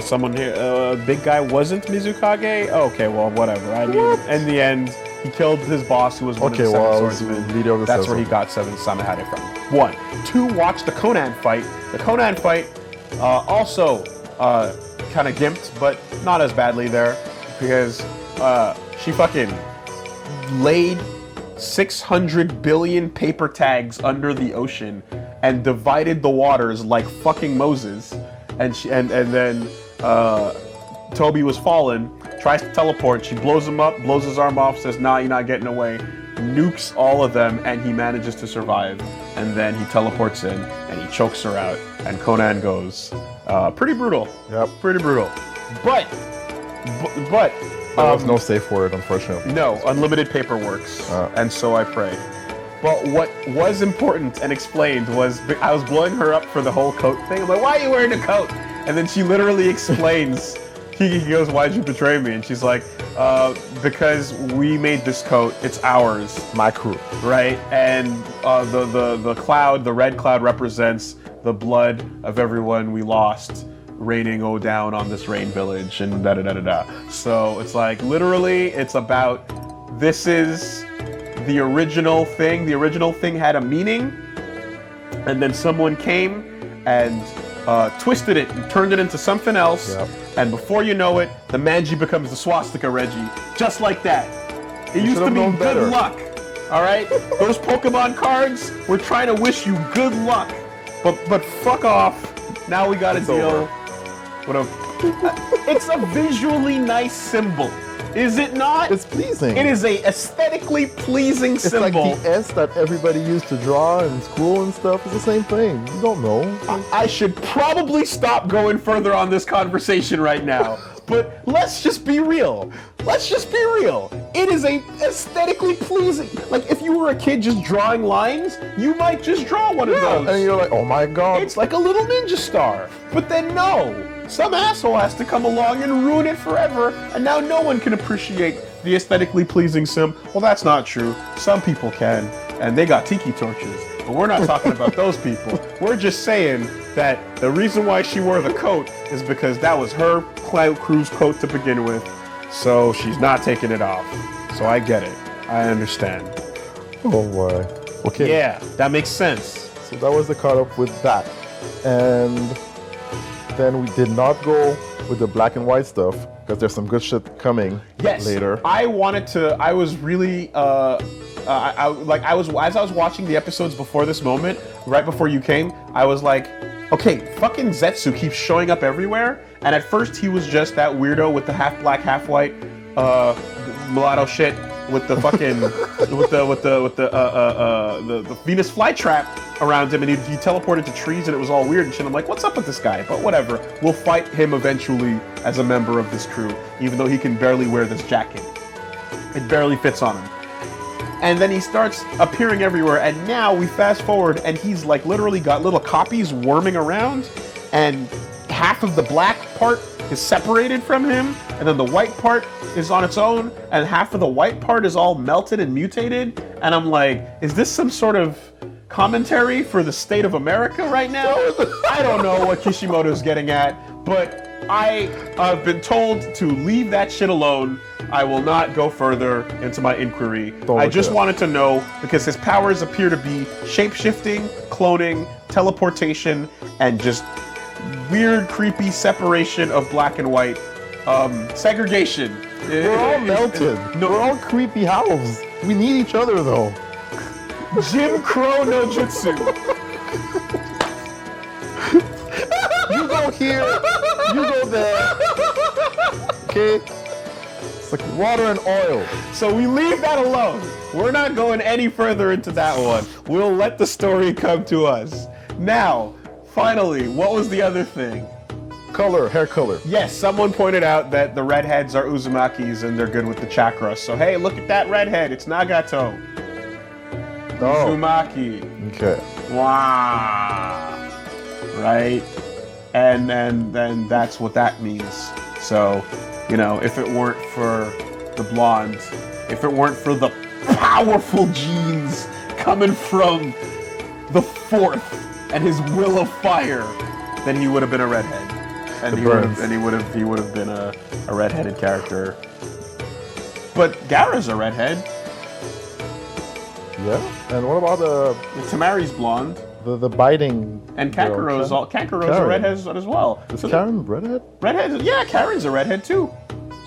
Someone here, big guy wasn't Mizukage? Okay, well, whatever. I mean, in the end, he killed his boss, who was one of the 7 swordsmen. That's where he got 7 Samehara from. 1. 2, watch the Conan fight. The Conan fight also kind of gimped, but not as badly there, because she fucking laid 600 billion paper tags under the ocean and divided the waters like fucking Moses. And then Toby was fallen, tries to teleport, she blows him up, blows his arm off, says, nah, you're not getting away, nukes all of them, and he manages to survive. And then he teleports in, and he chokes her out, and Conan goes, pretty brutal. Yep. Pretty brutal. But there was no safe word, unfortunately. No, unlimited paper works, and so I pray. But what was important and explained was, I was blowing her up for the whole coat thing. I'm like, why are you wearing a coat? And then she literally explains, he goes, why'd you betray me? And she's like, because we made this coat, it's ours. My crew. Right? And the cloud, the red cloud represents the blood of everyone we lost raining down on this rain village and da da da da da. So it's like literally it's about this is the original thing. The original thing had a meaning, and then someone came and twisted it and turned it into something else. Yep. And before you know it, the Manji becomes the swastika Reggie. Just like that. It used to mean good luck. Alright? Those Pokemon cards were trying to wish you good luck. But fuck off. Now we gotta deal with a... It's a visually nice symbol. Is it not? It's pleasing. It is a aesthetically pleasing symbol. It's like the S that everybody used to draw in school and stuff. It's the same thing. You don't know. I should probably stop going further on this conversation right now. But let's just be real. Let's just be real. It is a aesthetically pleasing. Like if you were a kid just drawing lines, you might just draw one of those. And you're like, oh my god. It's like a little ninja star. But then no. Some asshole has to come along and ruin it forever, and now no one can appreciate the aesthetically pleasing sim. Well, that's not true. Some people can, and they got tiki torches. But we're not talking about those people. We're just saying that the reason why she wore the coat is because that was her Cloud Cruise coat to begin with, so she's not taking it off. So I get it. I understand. Oh boy. Okay. Yeah, that makes sense. So that was the cut up with that. And then we did not go with the black and white stuff because there's some good shit coming later. I wanted to. I was really as I was watching the episodes before this moment, right before you came, I was like, okay, fucking Zetsu keeps showing up everywhere, and at first he was just that weirdo with the half black, half white mulatto shit with the fucking with the Venus flytrap around him, and he teleported to trees, and it was all weird and shit. I'm like, what's up with this guy? But whatever, we'll fight him eventually as a member of this crew, even though he can barely wear this jacket. It barely fits on him. And then he starts appearing everywhere, and now we fast forward, and he's like literally got little copies worming around, and half of the black part is separated from him, and then the white part is on its own, and half of the white part is all melted and mutated. And I'm like, is this some sort of commentary for the state of America right now? I don't know what Kishimoto's getting at, but I have been told to leave that shit alone. I will not go further into my inquiry. I just wanted to know, because his powers appear to be shape-shifting, cloning, teleportation, and just weird, creepy separation of black and white. Segregation. We're all melted. No, we're all creepy howls. We need each other, though. Jim Crow no Jutsu. You go here, you go there. Okay? It's like water and oil. So we leave that alone. We're not going any further into that one. We'll let the story come to us. Now, finally, what was the other thing? Color, hair color. Yes, someone pointed out that the redheads are Uzumakis and they're good with the chakra. So hey, look at that redhead. It's Nagato. Oh. Uzumaki. Okay. Wow. Right? And then that's what that means. So, you know, if it weren't for the blonde, if it weren't for the powerful genes coming from the fourth and his will of fire, then he would have been a redhead. And he would have been a redheaded character. But Gaara's a redhead. Yeah. And what about Tamari's blonde. The biting. And Kakero's a redhead as well. Is Karen redhead? Redhead, yeah, Karen's a redhead too.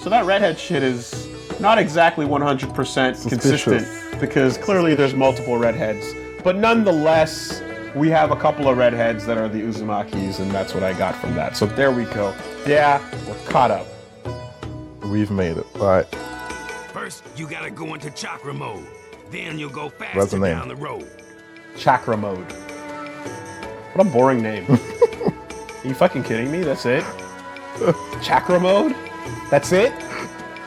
So that redhead shit is not exactly 100% consistent, because clearly there's multiple redheads. But nonetheless, we have a couple of redheads that are the Uzumakis, and that's what I got from that. So there we go. Yeah, we're caught up. We've made it. All right. First, you gotta go into chakra mode. Then you'll go faster down the road. Chakra mode. What a boring name. Are you fucking kidding me? That's it? Chakra mode? That's it?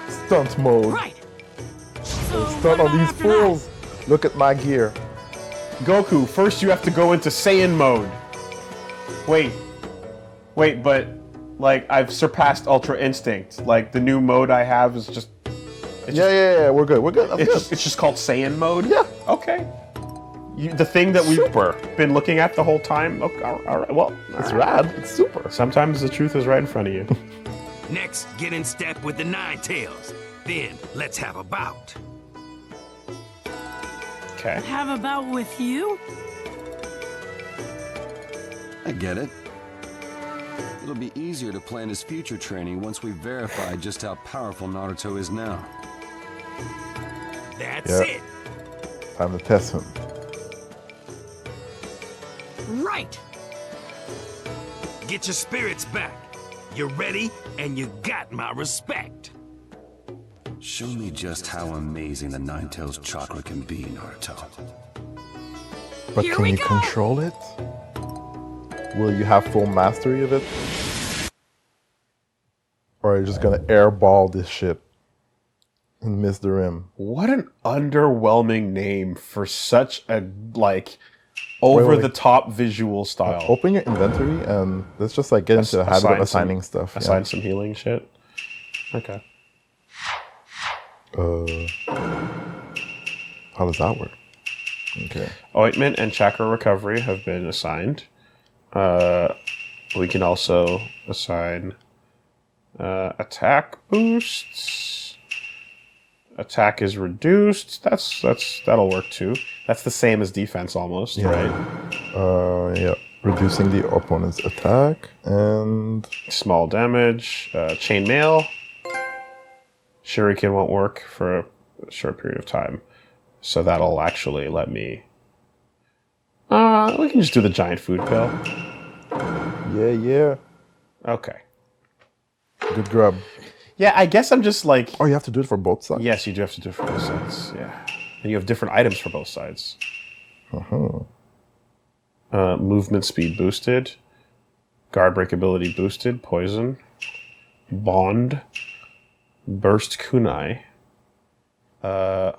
Stunt mode. Right. Stunt on these fools. Look at my gear. Goku, first you have to go into Saiyan mode. Wait, but like I've surpassed Ultra Instinct. Like the new mode I have is just. Yeah, we're good. We're good. It's just called Saiyan mode. Yeah. Okay. the thing that we've been looking at the whole time. Okay, all right. Well, It's rad. It's super. sometimes the truth is right in front of you. Next, get in step with the Nine Tails. Then, let's have a bout. Okay. Have a bout with you? I get it. It'll be easier to plan his future training once we've verified just how powerful Naruto is now. That's Yeah. it. Time to test him. Right. Get your spirits back. You're ready, and you got my respect. Show me just how amazing the Nine Tails chakra can be, Naruto. But Here can we you go. control it? Will you have full mastery of it? Or are you just gonna airball this shit and miss the rim? What an underwhelming name for such a over-the-top visual style. Open your inventory and let's just like get into the habit of assigning stuff. Assign some healing shit. Okay. How does that work? Okay. Ointment and chakra recovery have been assigned. We can also assign attack boosts. Attack is reduced. That'll work too. That's the same as defense almost, right? Yeah. Reducing the opponent's attack and Small damage. Chainmail. Shuriken won't work for a short period of time. So that'll actually let me... we can just do the giant food pill. yeah. Okay. Good grub. Yeah, I guess I'm just like... Oh, you have to do it for both sides. Yes, you do have to do it for both sides. Yeah. And you have different items for both sides. Movement speed boosted. Guard break ability boosted. Poison. Bond. Burst kunai. Oh.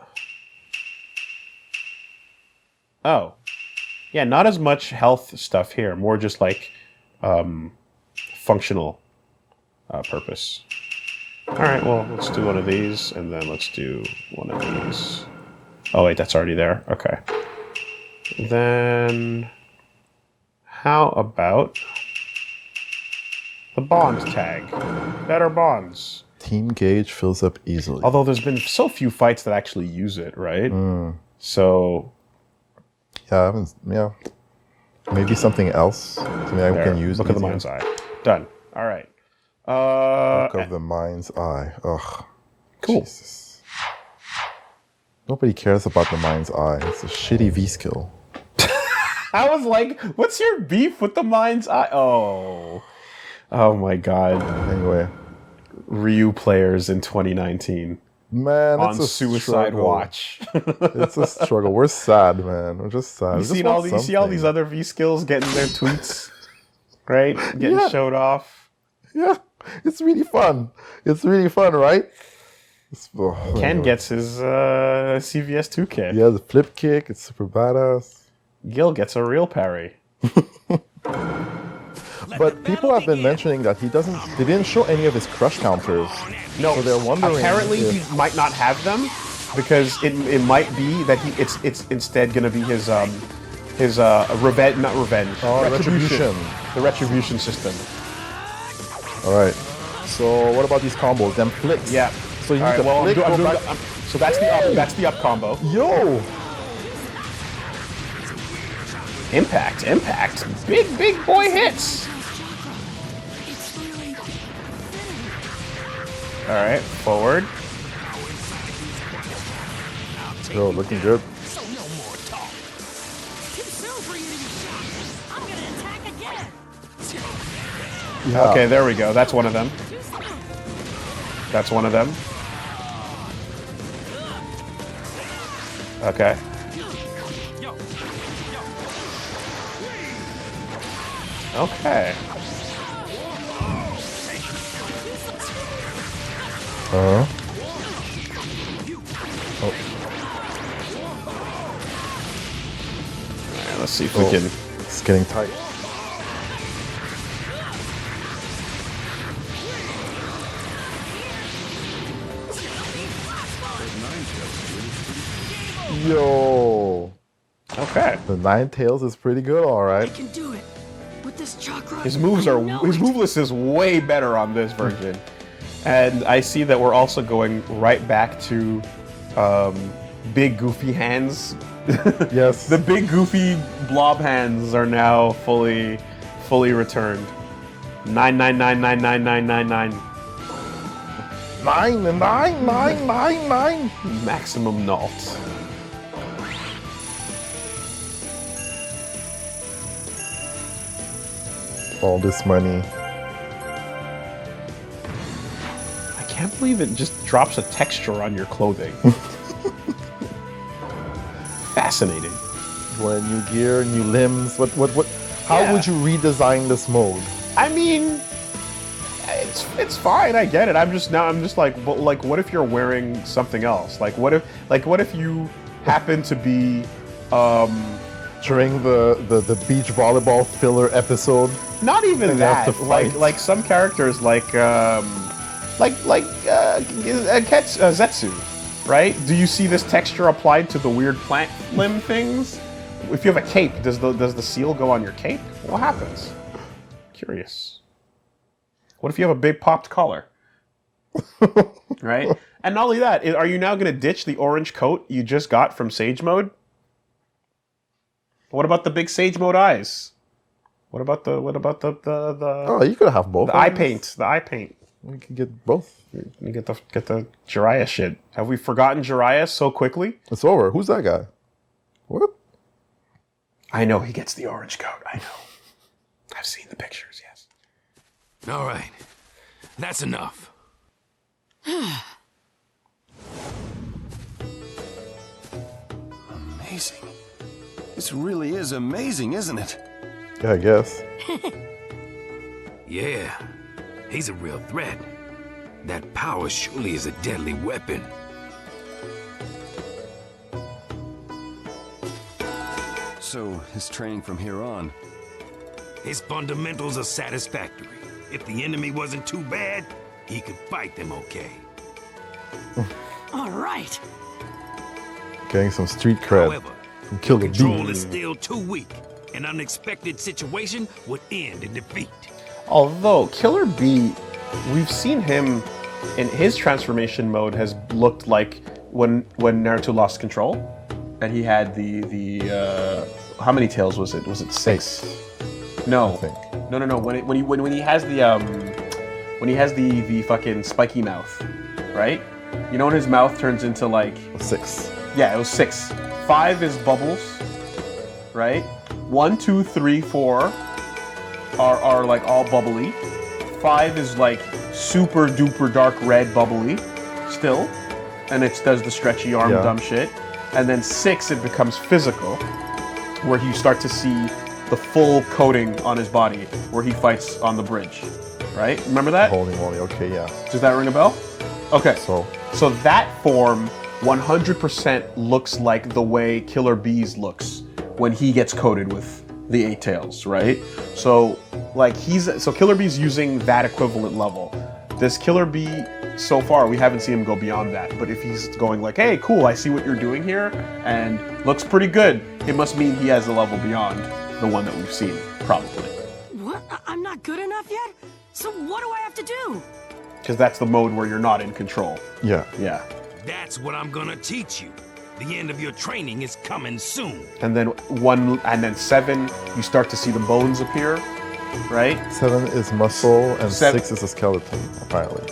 Yeah, not as much health stuff here. More just like functional purpose. Alright, well, let's do one of these, and then let's do one of these. Oh, wait, that's already there. Okay. Then... how about the bond tag? Better bonds. Team gauge fills up easily. Although there's been so few fights that actually use it, right? So... yeah, maybe something else. Something I can use. Look at the easier. mind's eye. Done. Alright. Look of the mind's eye. Ugh. Cool. Jesus. Nobody cares about the mind's eye. It's a shitty V skill. I was like, what's your beef with the mind's eye? Oh. Oh my god. Anyway. Ryu players in 2019. Man, on it's a suicide struggle. watch. It's a struggle. We're sad, man. We're just sad. You see all these other V skills getting their tweets, right? Getting showed off. Yeah, it's really fun. It's really fun, right? Ken gets his CVS 2 kick. Yeah, the flip kick. It's super badass. Gil gets a real parry. But people have been mentioning that they didn't show any of his crush counters. No, so they're wondering. Apparently, he might not have them because it might be that it's instead going to be his revenge, not revenge, retribution. The retribution system. All right. So what about these combos? Them flicks. Yeah. So you need to flick. So that's the up. That's the up combo. Yo. Impact. Big boy hits. All right, forward. Yo, looking good. Yeah. Okay, there we go. That's one of them. That's one of them. Okay. Okay. Oh. Alright, let's see if we can. It's getting tight. Yo. Okay. Okay. The Nine Tails is pretty good, all I right. can do it. With this chakra. His moves are his move list is way better on this version, and I see that we're also going right back to big goofy hands. Yes. The big goofy blob hands are now fully returned. 9999999. 99999. Maximum Nault. All this money. I can't believe it just drops a texture on your clothing. Fascinating. When new gear, new limbs. What? How would you redesign this mode? I mean, it's fine. I get it. I'm just like, but like, what if you're wearing something else? Like, what if you happen to be during the beach volleyball filler episode? Not even that. Like some characters, Zetsu, right? Do you see this texture applied to the weird plant limb things? If you have a cape, does the seal go on your cape? What happens? Curious. What if you have a big popped collar? Right? And not only that, are you now going to ditch the orange coat you just got from Sage Mode? What about the big Sage Mode eyes? What about the Oh, you could have both. The eye paint. The eye paint. We can get both. You get the Jiraiya shit. Have we forgotten Jiraiya so quickly? It's over. Who's that guy? What? I know he gets the orange coat. I know. I've seen the pictures, yes. All right. That's enough. Amazing. This really is amazing, isn't it? Yeah, I guess. Yeah, he's a real threat. That power surely is a deadly weapon. So, his training from here on? His fundamentals are satisfactory. If the enemy wasn't too bad, he could fight them okay. All right. Getting some street cred However, from Killer control B. is still too weak. An unexpected situation would end in defeat. Although Killer B, we've seen him in his transformation mode has looked like when Naruto lost control, and he had the how many tails was it? Was it 6? No, I think. No. When he has the fucking spiky mouth, right? You know when his mouth turns into like 6. Yeah, it was 6. 5 is bubbles, right? 1, 2, 3, 4 are like all bubbly. 5 is like super duper dark red bubbly still, and it does the stretchy arm dumb shit. And then 6 it becomes physical, where you start to see the full coating on his body, where he fights on the bridge, right? Remember that? Holy moly! Okay, yeah. Does that ring a bell? Okay. So that form 100% looks like the way Killer Bee's looks when he gets coated with the 8 tails, right? So like Killer Bee's using that equivalent level. This Killer Bee, so far we haven't seen him go beyond that, but if he's going like, hey, cool, I see what you're doing here, and looks pretty good, it must mean he has a level beyond the one that we've seen, probably. What? I'm not good enough yet? So what do I have to do? Because that's the mode where you're not in control. Yeah. Yeah. That's what I'm gonna teach you. The end of your training is coming soon. And then 7, you start to see the bones appear, right? 7 is muscle and 6 is a skeleton, apparently.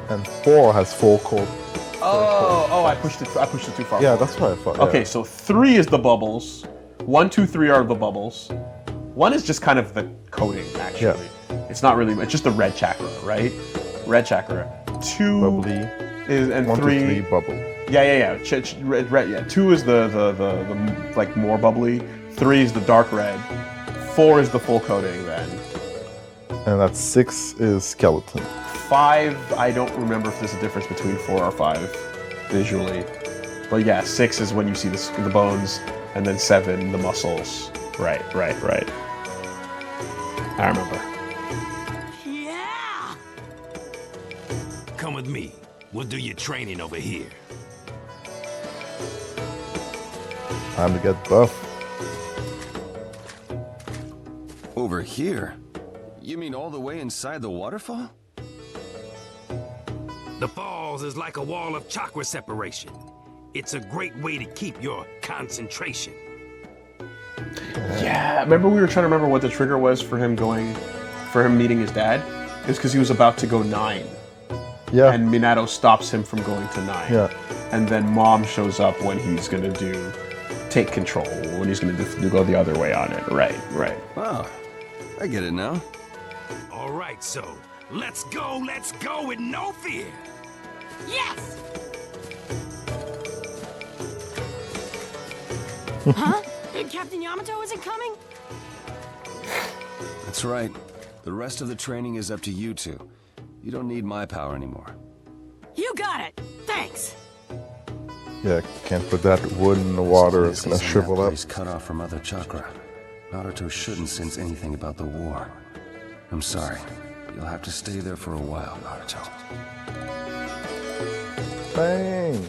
And 4 has full coat. I pushed it too far. Yeah, that's what I thought. Okay, so 3 is the bubbles. 1, 2, 3 are the bubbles. 1 is just kind of the coating, actually. Yeah. It's not really, it's just the red chakra, right? Red chakra. 2 bubbly. Is, and 1, 2, 3 3 bubble. Yeah. Red. Yeah. 2 is the like more bubbly. 3 is the dark red. 4 is the full coating then. And that 6 is skeleton. 5, I don't remember if there's a difference between 4 or 5 visually. But yeah, 6 is when you see the bones, and then 7 the muscles. Right. I remember. Yeah! Come with me. We'll do your training over here. Time to get buff. Over here? You mean all the way inside the waterfall? The falls is like a wall of chakra separation. It's a great way to keep your concentration. Yeah, remember we were trying to remember what the trigger was for him meeting his dad? It's because he was about to go 9. Yeah. And Minato stops him from going to 9. Yeah. And then Mom shows up when he's gonna take control, when he's gonna go the other way on it. Right. Wow, I get it now. All right, so let's go with no fear. Yes! Huh? Captain Yamato isn't coming? That's right. The rest of the training is up to you two. You don't need my power anymore. You got it. Thanks. Yeah, can't put that wood in the water. It's gonna shrivel up. He's cut off from other chakra. Naruto shouldn't sense anything about the war. I'm sorry, but you'll have to stay there for a while, Naruto. Bang!